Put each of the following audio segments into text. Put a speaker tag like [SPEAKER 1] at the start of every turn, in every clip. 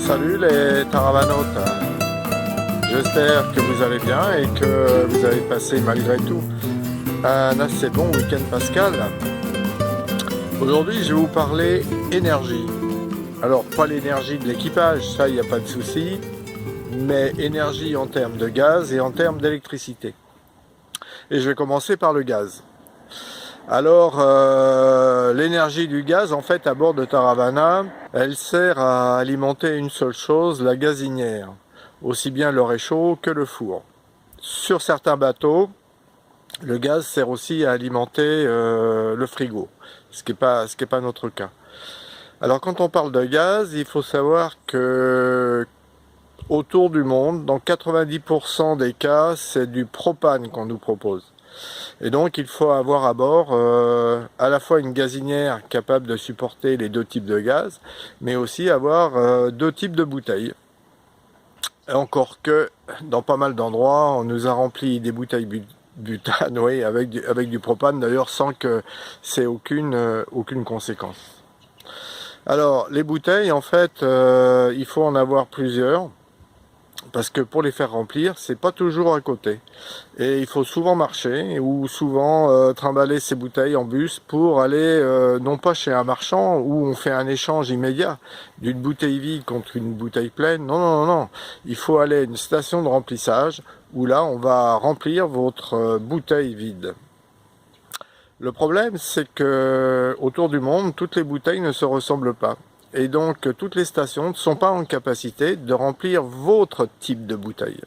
[SPEAKER 1] Salut les taravanautes, j'espère que vous allez bien et que vous avez passé malgré tout un assez bon week-end pascal. Aujourd'hui je vais vous parler énergie. Alors pas l'énergie de l'équipage, ça il n'y a pas de souci, mais énergie en termes de gaz et en termes d'électricité. Et je vais commencer par le gaz. Alors, l'énergie du gaz, en fait, à bord de Taravana, elle sert à alimenter une seule chose, la gazinière. Aussi bien le réchaud que le four. Sur certains bateaux, le gaz sert aussi à alimenter le frigo, ce qui n'est pas notre cas. Alors, quand on parle de gaz, il faut savoir que autour du monde, dans 90% des cas, c'est du propane qu'on nous propose. Et donc il faut avoir à bord à la fois une gazinière capable de supporter les deux types de gaz, mais aussi avoir deux types de bouteilles. Et encore que dans pas mal d'endroits, on nous a rempli des bouteilles butane, oui, avec du propane d'ailleurs, sans que c'est aucune conséquence. Alors les bouteilles, en fait, il faut en avoir plusieurs. Parce que pour les faire remplir, c'est pas toujours à côté. Et il faut souvent marcher ou souvent trimballer ses bouteilles en bus pour aller non pas chez un marchand où on fait un échange immédiat d'une bouteille vide contre une bouteille pleine. Non, non, non, non. Il faut aller à une station de remplissage où là, on va remplir votre bouteille vide. Le problème, c'est que autour du monde, toutes les bouteilles ne se ressemblent pas. Et donc, toutes les stations ne sont pas en capacité de remplir votre type de bouteille.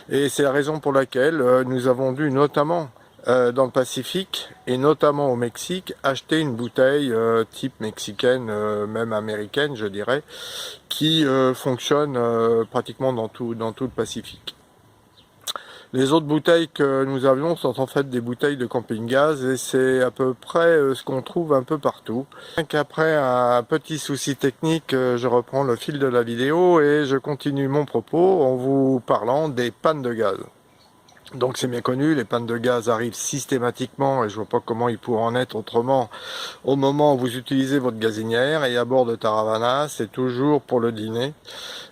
[SPEAKER 1] Et c'est la raison pour laquelle nous avons dû notamment dans le Pacifique et notamment au Mexique acheter une bouteille type mexicaine, même américaine, je dirais, qui fonctionne pratiquement dans tout le Pacifique. Les autres bouteilles que nous avions sont en fait des bouteilles de camping-gaz et c'est à peu près ce qu'on trouve un peu partout. Après un petit souci technique, je reprends le fil de la vidéo et je continue mon propos en vous parlant des pannes de gaz. Donc c'est bien connu, les pannes de gaz arrivent systématiquement et je vois pas comment il pourrait en être autrement au moment où vous utilisez votre gazinière et à bord de Taravana, c'est toujours pour le dîner.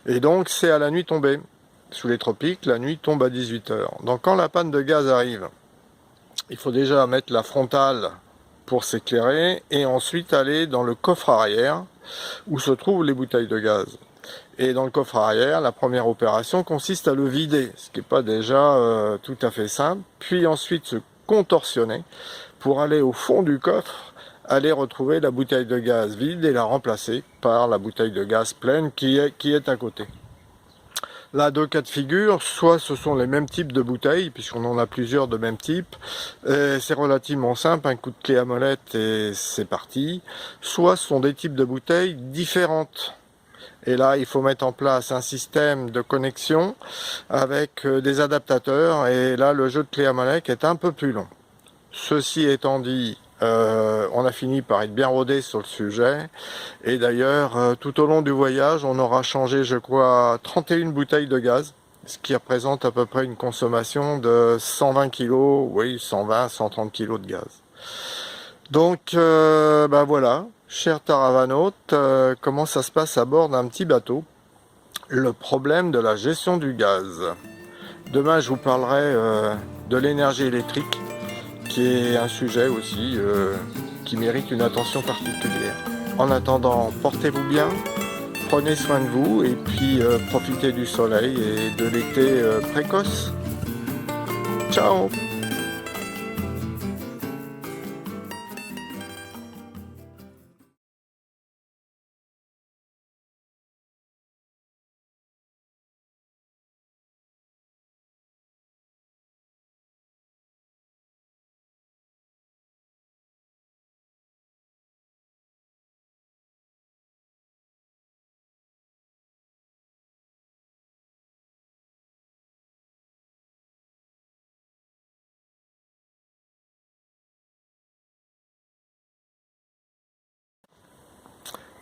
[SPEAKER 1] Et donc c'est à la nuit tombée. Sous les tropiques, la nuit tombe à 18 h. Donc quand la panne de gaz arrive, il faut déjà mettre la frontale pour s'éclairer et ensuite aller dans le coffre arrière où se trouvent les bouteilles de gaz. Et dans le coffre arrière, la première opération consiste à le vider, ce qui n'est pas déjà tout à fait simple, puis ensuite se contorsionner pour aller au fond du coffre, aller retrouver la bouteille de gaz vide et la remplacer par la bouteille de gaz pleine qui est à côté. Là, deux cas de figure, soit ce sont les mêmes types de bouteilles, puisqu'on en a plusieurs de même type, c'est relativement simple, un coup de clé à molette et c'est parti, soit ce sont des types de bouteilles différentes. Et là, il faut mettre en place un système de connexion avec des adaptateurs, et là, le jeu de clé à molette est un peu plus long. Ceci étant dit, on a fini par être bien rodé sur le sujet. Et d'ailleurs, tout au long du voyage, on aura changé, je crois, 31 bouteilles de gaz, ce qui représente à peu près une consommation de 120 kg, oui, 120, 130 kg de gaz. Donc, ben voilà, chers taravanautes, comment ça se passe à bord d'un petit bateau? Le problème de la gestion du gaz. Demain, je vous parlerai de l'énergie électrique, qui est un sujet aussi qui mérite une attention particulière. En attendant, portez-vous bien, prenez soin de vous et puis profitez du soleil et de l'été précoce. Ciao!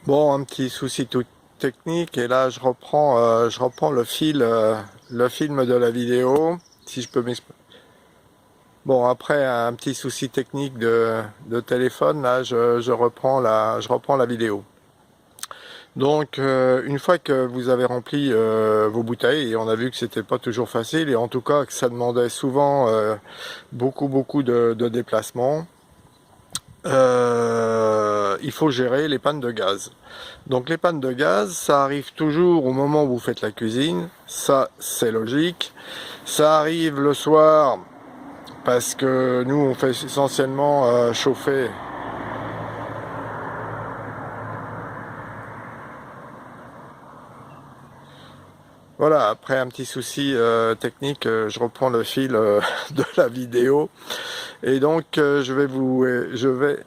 [SPEAKER 1] Bon, un petit souci tout technique et là je reprends le film de la vidéo, si je peux m'exprimer. Bon, après un petit souci technique de téléphone, là je reprends la vidéo. Donc une fois que vous avez rempli vos bouteilles, et on a vu que c'était pas toujours facile, et en tout cas que ça demandait souvent beaucoup de déplacements, il faut gérer les pannes de gaz. Donc les pannes de gaz, ça arrive toujours au moment où vous faites la cuisine, ça c'est logique. Ça arrive le soir parce que nous on fait essentiellement chauffer. Voilà, après un petit souci technique, je reprends le fil de la vidéo. Et donc je vais